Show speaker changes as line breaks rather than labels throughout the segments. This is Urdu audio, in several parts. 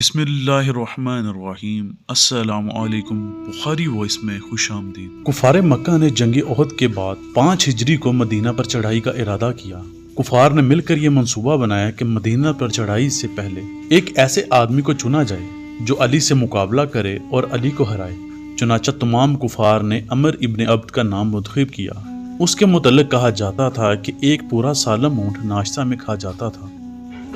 بسم اللہ الرحمن الرحیم۔ السلام علیکم۔ بخاری وائس میں خوش آمدید۔
کفار مکہ نے جنگ احد کے بعد 5 ہجری کو مدینہ پر چڑھائی کا ارادہ کیا۔ کفار نے مل کر یہ منصوبہ بنایا کہ مدینہ پر چڑھائی سے پہلے ایک ایسے آدمی کو چنا جائے جو علی سے مقابلہ کرے اور علی کو ہرائے۔ چنانچہ تمام کفار نے عمر ابن عبد کا نام منتخب کیا۔ اس کے متعلق کہا جاتا تھا کہ ایک پورا سالم اونٹ ناشتہ میں کھا جاتا تھا۔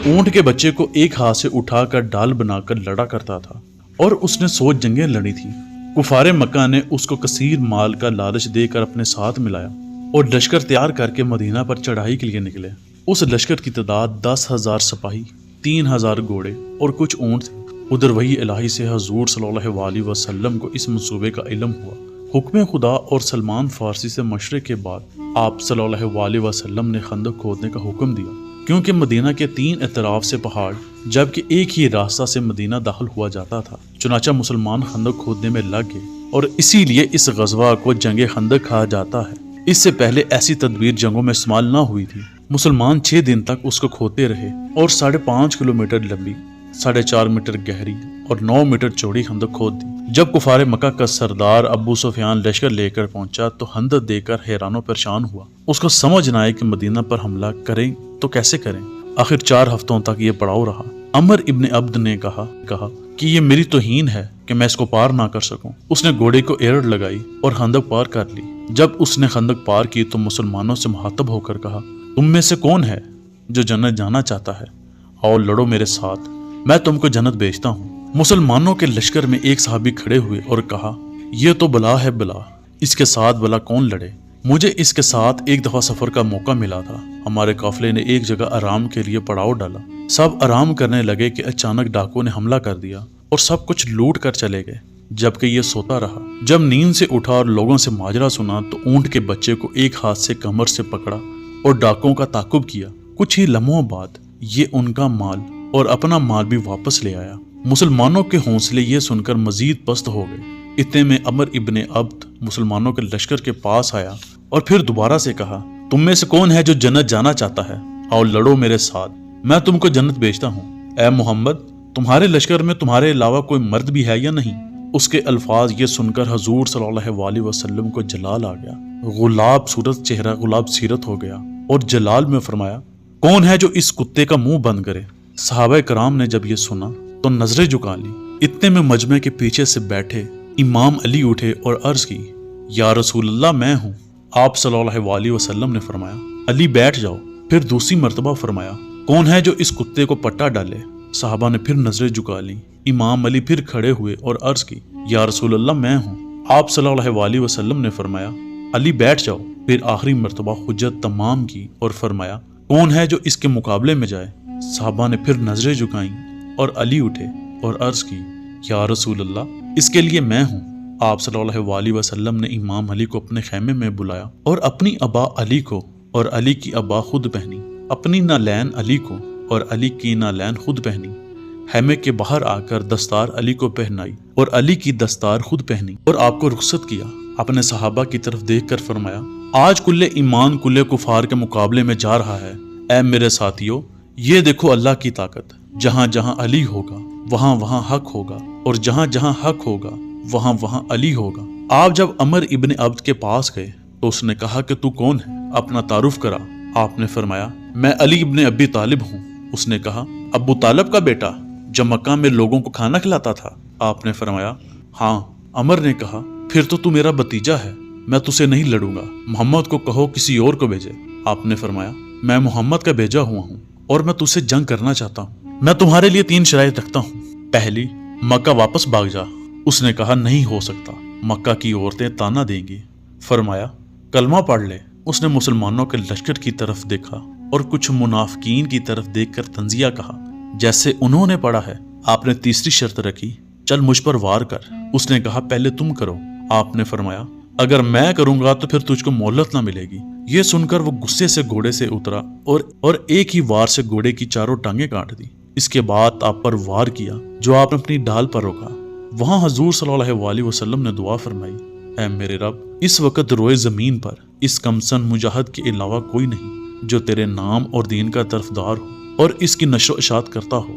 اونٹ کے بچے کو ایک ہاتھ سے اٹھا کر ڈال بنا کر لڑا کرتا تھا اور اس نے 100 جنگیں لڑی تھی۔ کفار مکہ نے اس کو کثیر مال کا لالچ دے کر اپنے ساتھ ملایا اور لشکر تیار کر کے مدینہ پر چڑھائی کے لیے نکلے۔ اس لشکر کی تعداد 10,000 سپاہی، 3,000 گھوڑے اور کچھ اونٹ تھے۔ ادھر وحی الہی سے حضور صلی اللہ علیہ وسلم کو اس منصوبے کا علم ہوا۔ حکم خدا اور سلمان فارسی سے مشورے کے بعد آپ صلی اللہ علیہ وسلم نے خندق کھودنے کا حکم دیا، کیونکہ مدینہ کے 3 اطراف سے پہاڑ جبکہ ایک ہی راستہ سے مدینہ داخل ہوا جاتا تھا۔ چنانچہ مسلمان خندق کھودنے میں لگ گئے اور اسی لیے اس غزوہ کو جنگ خندق کہا جاتا ہے۔ اس سے پہلے ایسی تدبیر جنگوں میں استعمال نہ ہوئی تھی۔ مسلمان 6 دن تک اس کو کھودتے رہے اور 5.5 کلومیٹر لمبی، 4.5 میٹر گہری اور 9 میٹر چوڑی خندق کھود دی۔ جب کفار مکہ کا سردار ابو سفیان لشکر لے کر پہنچا تو خندق دے کر حیران و پریشان ہوا۔ اس کو سمجھ نہ آئے کہ مدینہ پر حملہ کریں تو کیسے کریں۔ آخر 4 ہفتوں تک یہ پڑاؤ رہا۔ عمر ابن عبد نے کہا کہ یہ میری توہین ہے کہ میں اس کو پار نہ کر سکوں۔ اس نے گھوڑے کو ایڑ لگائی اور خندق پار کر لی۔ جب اس نے خندق پار کی تو مسلمانوں سے مخاطب ہو کر کہا، تم میں سے کون ہے جو جنت جانا چاہتا ہے؟ آؤ لڑو میرے ساتھ، میں تم کو جنت بھیجتا ہوں۔ مسلمانوں کے لشکر میں ایک صحابی کھڑے ہوئے اور کہا، یہ تو بلا ہے بلا، اس کے ساتھ بلا کون لڑے؟ مجھے اس کے ساتھ ایک دفعہ سفر کا موقع ملا تھا۔ ہمارے قافلے نے ایک جگہ آرام کے لیے پڑاؤ ڈالا۔ سب آرام کرنے لگے کہ اچانک ڈاکو نے حملہ کر دیا اور سب کچھ لوٹ کر چلے گئے، جبکہ یہ سوتا رہا۔ جب نیند سے اٹھا اور لوگوں سے ماجرا سنا تو اونٹ کے بچے کو ایک ہاتھ سے کمر سے پکڑا اور ڈاکوؤں کا تعاقب کیا۔ کچھ ہی لمحوں بعد یہ ان کا مال اور اپنا مال بھی واپس لے آیا۔ مسلمانوں کے حوصلے یہ سن کر مزید پست ہو گئے۔ اتنے میں عمر ابن عبد مسلمانوں کے لشکر کے پاس آیا اور پھر دوبارہ سے کہا، تم میں سے کون ہے جو جنت جانا چاہتا ہے؟ آؤ لڑو میرے ساتھ، میں تم کو جنت بھیجتا ہوں۔ اے محمد، تمہارے لشکر میں تمہارے علاوہ کوئی مرد بھی ہے یا نہیں؟ اس کے الفاظ یہ سن کر حضور صلی اللہ علیہ وسلم کو جلال آ گیا۔ غلاب صورت چہرہ غلاب سیرت ہو گیا اور جلال میں فرمایا، کون ہے جو اس کتے کا منہ بند کرے؟ صحابہ کرام نے جب یہ سنا تو نظریں جھکا لی۔ اتنے میں مجمع کے پیچھے سے بیٹھے امام علی اٹھے اور عرض کی، یا رسول اللہ میں ہوں۔ آپ صلی اللہ علیہ وسلم نے فرمایا، علی بیٹھ جاؤ۔ پھر دوسری مرتبہ فرمایا، کون ہے جو اس کتے کو پٹا ڈالے؟ صحابہ نے پھر نظریں جھکا لیں۔ امام علی پھر کھڑے ہوئے اور عرض کی، یا رسول اللہ میں ہوں۔ آپ صلی اللہ علیہ وسلم نے فرمایا، علی بیٹھ جاؤ۔ پھر آخری مرتبہ حجت تمام کی اور فرمایا، کون ہے جو اس کے مقابلے میں جائے؟ صحابہ نے پھر نظریں جھکائیں اور علی اٹھے اور عرض کی، یا رسول اللہ اس کے لیے میں ہوں۔ آپ صلی اللہ علیہ وسلم نے امام علی کو اپنے خیمے میں بلایا اور اپنی ابا علی کو اور علی کی ابا خود پہنی، اپنی نالین علی کو اور علی کی نالین خود پہنی۔ خیمے کے باہر آ کر دستار علی کو پہنائی اور علی کی دستار خود پہنی اور آپ کو رخصت کیا۔ اپنے صحابہ کی طرف دیکھ کر فرمایا، آج کل ایمان کل کفار کے مقابلے میں جا رہا ہے۔ اے میرے ساتھیو، یہ دیکھو اللہ کی طاقت، جہاں جہاں علی ہوگا وہاں وہاں حق ہوگا اور جہاں جہاں حق ہوگا وہاں وہاں علی ہوگا۔ آپ جب عمر ابن عبد کے پاس گئے تو اس نے کہا کہ تو کون ہے؟ اپنا تعارف کرا۔ آپ نے فرمایا، میں علی ابن ابی طالب ہوں۔ اس نے کہا، ابو طالب کا بیٹا جو مکہ میں لوگوں کو کھانا کھلاتا تھا؟ آپ نے فرمایا، ہاں۔ عمر نے کہا، پھر تو میرا بھتیجا ہے، میں تجھے نہیں لڑوں گا، محمد کو کہو کسی اور کو بھیجے۔ آپ نے فرمایا، میں محمد کا بھیجا ہوا ہوں اور میں تجھ سے جنگ کرنا چاہتا ہوں۔ میں تمہارے لیے 3 شرائط رکھتا ہوں۔ پہلی، مکہ واپس بھاگ جا۔ اس نے کہا، نہیں ہو سکتا، مکہ کی عورتیں تانا دیں گی۔ فرمایا، کلمہ پڑھ لے۔ اس نے مسلمانوں کے لشکر کی طرف دیکھا اور کچھ منافقین کی طرف دیکھ کر تنزیہ کہا، جیسے انہوں نے پڑھا ہے۔ آپ نے تیسری شرط رکھی، چل مجھ پر وار کر۔ اس نے کہا، پہلے تم کرو۔ آپ نے فرمایا، اگر میں کروں گا تو پھر تجھ کو مہلت نہ ملے گی۔ یہ سن کر وہ غصے سے گھوڑے سے اترا اور ایک ہی وار سے گھوڑے کی چاروں ٹانگیں کاٹ دی۔ اس کے بعد آپ پر وار کیا جو آپ نے اپنی ڈھال پر روکا۔ وہاں حضور صلی اللہ علیہ وسلم نے دعا فرمائی، اے میرے رب، اس وقت روئے زمین پر اس کمسن مجاہد کے علاوہ کوئی نہیں جو تیرے نام اور دین کا طرفدار ہو اور اس کی نشر و اشاعت کرتا ہو۔